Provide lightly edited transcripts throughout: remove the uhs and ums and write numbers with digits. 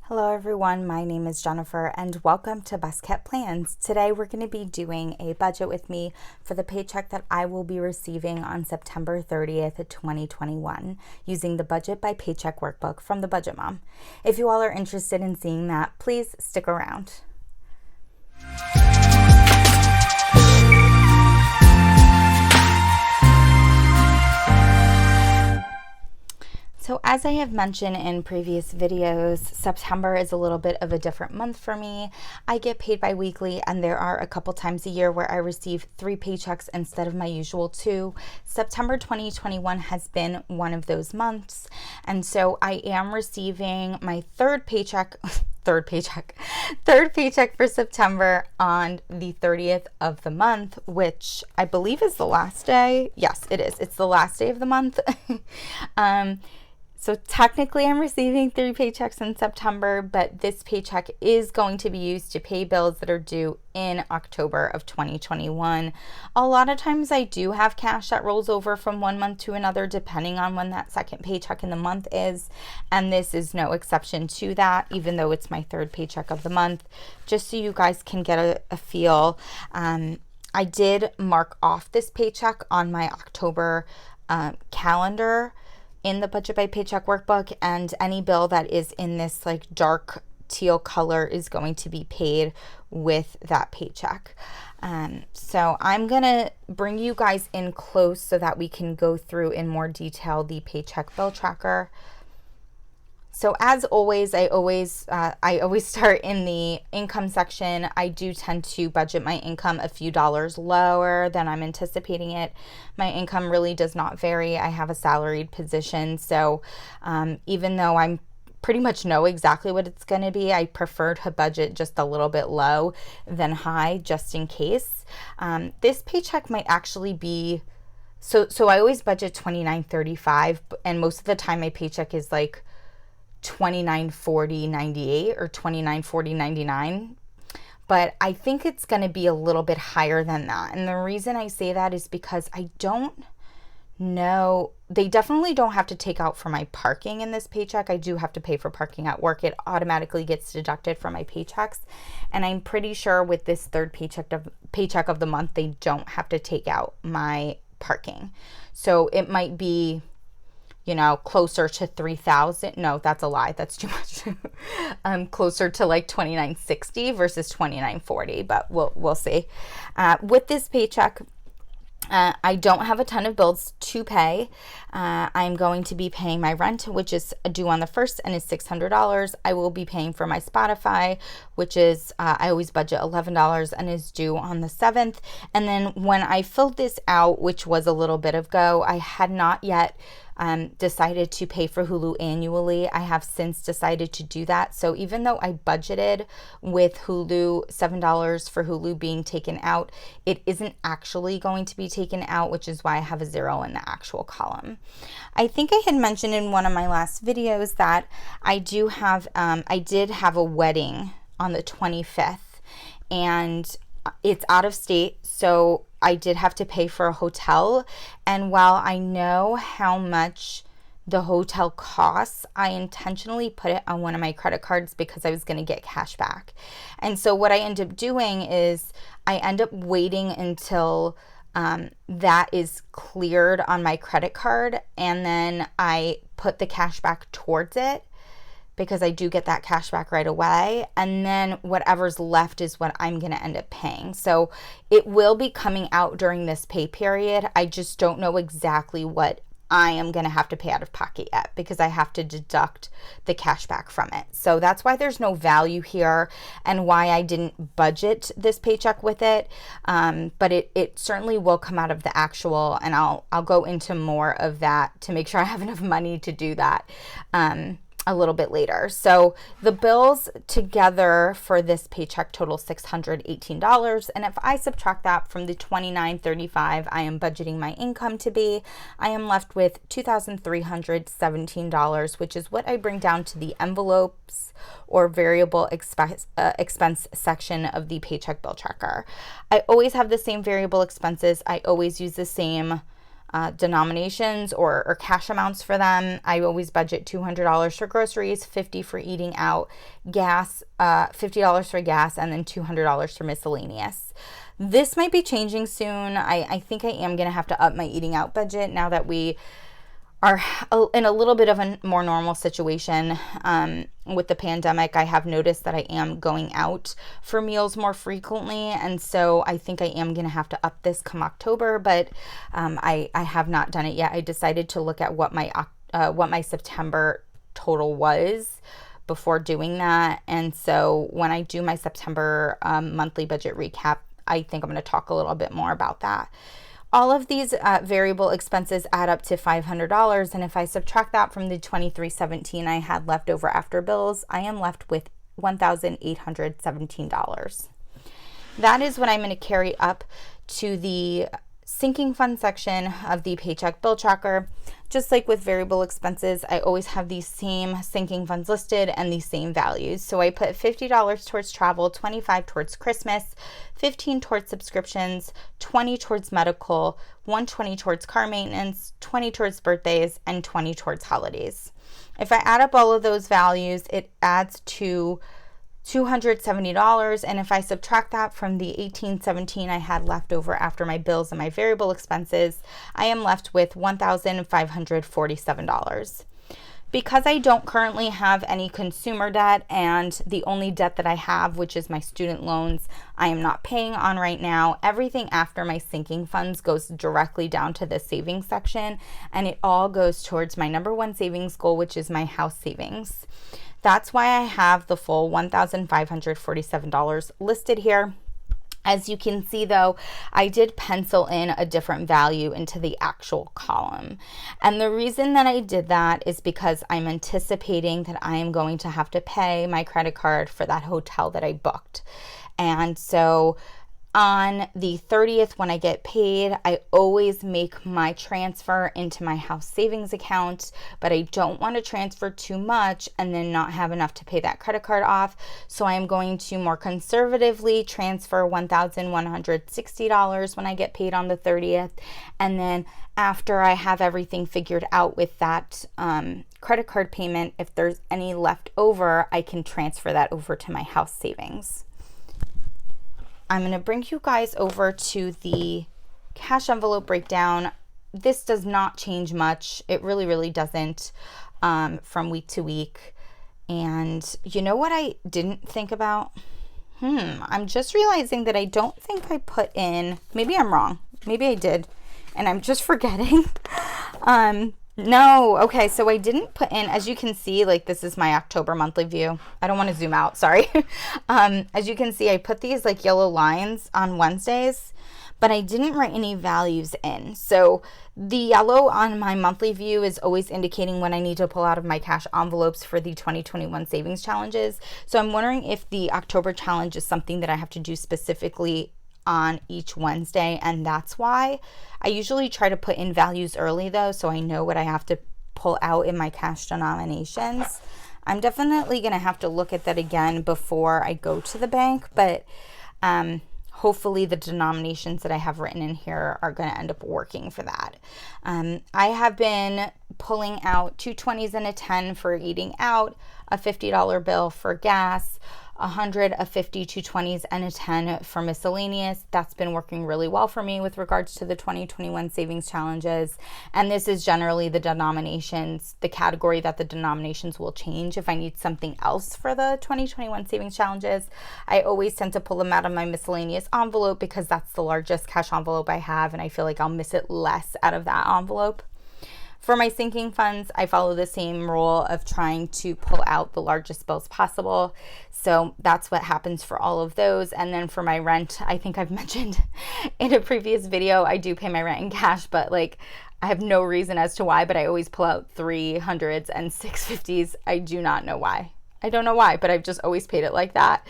Hello everyone, my name is Jennifer and welcome to Best Kept Plans. Today we're going to be doing a budget with me for the paycheck that I will be receiving on September 30th, 2021 using the Budget by Paycheck Workbook from the Budget Mom. If you all are interested in seeing that, please stick around. So as I have mentioned in previous videos, September is a little bit of a different month for me. I get paid bi-weekly and there are a couple times a year where I receive 3 paychecks instead of my usual 2. September 2021 has been one of those months. And so I am receiving my third paycheck for September on the 30th of the month, which I believe is the last day. Yes, it is. It's the last day of the month. So technically I'm receiving 3 paychecks in September, but this paycheck is going to be used to pay bills that are due in October of 2021. A lot of times I do have cash that rolls over from one month to another depending on when that second paycheck in the month is, and this is no exception to that, even though it's my third paycheck of the month. Just so you guys can get a feel, I did mark off this paycheck on my October calendar in the Budget by Paycheck Workbook, and any bill that is in this like dark teal color is going to be paid with that paycheck. So I'm gonna bring you guys in close so that we can go through in more detail the paycheck bill tracker. So as always, I always start in the income section. I do tend to budget my income a few dollars lower than I'm anticipating it. My income really does not vary. I have a salaried position, so even though I'm pretty much know exactly what it's going to be, I prefer to budget just a little bit low than high just in case. This paycheck might actually be, so I always budget $29.35, and most of the time my paycheck is like $29.40.98 or $29.40.99, but I think it's going to be a little bit higher than that. And the reason I say that is because I don't know, they definitely don't have to take out for my parking in this paycheck. I do have to pay for parking at work. It automatically gets deducted from my paychecks, and I'm pretty sure with this third paycheck of the month they don't have to take out my parking. So it might be, you know, closer to 3,000. No, that's a lie. That's too much. Closer to like $29.60 versus $29.40, but we'll see. With this paycheck, I don't have a ton of bills to pay. I'm going to be paying my rent, which is due on the 1st and is $600. I will be paying for my Spotify, which is, I always budget $11 and is due on the 7th. And then when I filled this out, which was a little bit ago, I had not yet decided to pay for Hulu annually. I have since decided to do that. So even though I budgeted with Hulu $7 for Hulu being taken out, it isn't actually going to be taken out, which is why I have a 0 in the actual column. I think I had mentioned in one of my last videos that I did have a wedding on the 25th, and it's out of state, so I did have to pay for a hotel. And while I know how much the hotel costs, I intentionally put it on one of my credit cards because I was going to get cash back. And so what I end up doing is I end up waiting until that is cleared on my credit card, and then I put the cash back towards it, because I do get that cash back right away, and then whatever's left is what I'm going to end up paying. So it will be coming out during this pay period. I just don't know exactly what I am going to have to pay out of pocket yet, because I have to deduct the cash back from it. So that's why there's no value here, and why I didn't budget this paycheck with it. But it certainly will come out of the actual, and I'll go into more of that to make sure I have enough money to do that a little bit later. So the bills together for this paycheck total $618, and if I subtract that from the $29.35 I am budgeting my income to be, I am left with $2,317, which is what I bring down to the envelopes or variable expense section of the paycheck bill tracker. I always have the same variable expenses. I always use the same denominations or cash amounts for them. I always budget $200 for groceries, $50 for eating out, gas, $50 for gas, and then $200 for miscellaneous. This might be changing soon. I think I am going to have to up my eating out budget now that we are in a little bit of a more normal situation with the pandemic. I have noticed that I am going out for meals more frequently, and so I think I am going to have to up this come October, but I have not done it yet. I decided to look at what my September total was before doing that, and so when I do my September monthly budget recap, I think I'm going to talk a little bit more about that. All of these variable expenses add up to $500, and if I subtract that from the $2,317 I had left over after bills, I am left with $1,817. That is what I'm going to carry up to the sinking fund section of the paycheck bill tracker. Just like with variable expenses, I always have these same sinking funds listed and these same values. So I put $50 towards travel, $25 towards Christmas, $15 towards subscriptions, $20 towards medical, $120 towards car maintenance, $20 towards birthdays, and $20 towards holidays. If I add up all of those values, it adds to $270, and if I subtract that from the $1,817 I had left over after my bills and my variable expenses, I am left with $1,547. Because I don't currently have any consumer debt, and the only debt that I have, which is my student loans, I am not paying on right now, everything after my sinking funds goes directly down to the savings section, and it all goes towards my number one savings goal, which is my house savings. That's why I have the full $1,547 listed here. As you can see though, I did pencil in a different value into the actual column. And the reason that I did that is because I'm anticipating that I am going to have to pay my credit card for that hotel that I booked. And so on the 30th, when I get paid, I always make my transfer into my house savings account, but I don't want to transfer too much and then not have enough to pay that credit card off. So I'm going to more conservatively transfer $1,160 when I get paid on the 30th. And then after I have everything figured out with that credit card payment, if there's any left over, I can transfer that over to my house savings. I'm going to bring you guys over to the cash envelope breakdown. This does not change much. It really, really doesn't from week to week. And you know what I didn't think about? I'm just realizing that I don't think I put in, maybe I'm wrong. Maybe I did, and I'm just forgetting. No, okay, so I didn't put in, as you can see, like this is my October monthly view. I don't want to zoom out, sorry. As you can see, I put these like yellow lines on Wednesdays, but I didn't write any values in. So the yellow on my monthly view is always indicating when I need to pull out of my cash envelopes for the 2021 savings challenges. So I'm wondering if the October challenge is something that I have to do specifically on each Wednesday, and that's why I usually try to put in values early though, so I know what I have to pull out in my cash denominations. I'm definitely going to have to look at that again before I go to the bank, but hopefully the denominations that I have written in here are going to end up working for that. I have been pulling out 2 20s and a 10 for eating out, a $50 bill for gas, 100, a 50, 2 20s, and a 10 for miscellaneous. That's been working really well for me with regards to the 2021 savings challenges. And this is generally the denominations, the category that the denominations will change if I need something else for the 2021 savings challenges. I always tend to pull them out of my miscellaneous envelope because that's the largest cash envelope I have, and I feel like I'll miss it less out of that envelope. For my sinking funds, I follow the same rule of trying to pull out the largest bills possible. So that's what happens for all of those. And then for my rent, I think I've mentioned in a previous video, I do pay my rent in cash, but like I have no reason as to why, but I always pull out 300s and 650s. I do not know why. I don't know why, but I've just always paid it like that.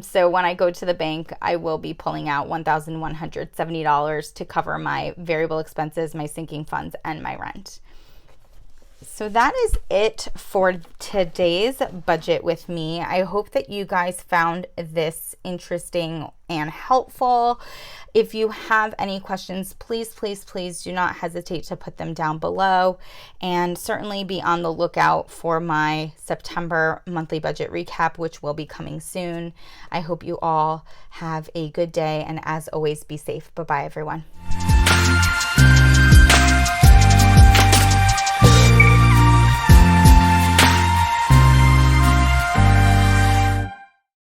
So when I go to the bank, I will be pulling out $1,170 to cover my variable expenses, my sinking funds, and my rent. So that is it for today's budget with me. I hope that you guys found this interesting and helpful. If you have any questions, please, please, please do not hesitate to put them down below, and certainly be on the lookout for my September monthly budget recap, which will be coming soon. I hope you all have a good day, and as always, be safe. Bye-bye, everyone.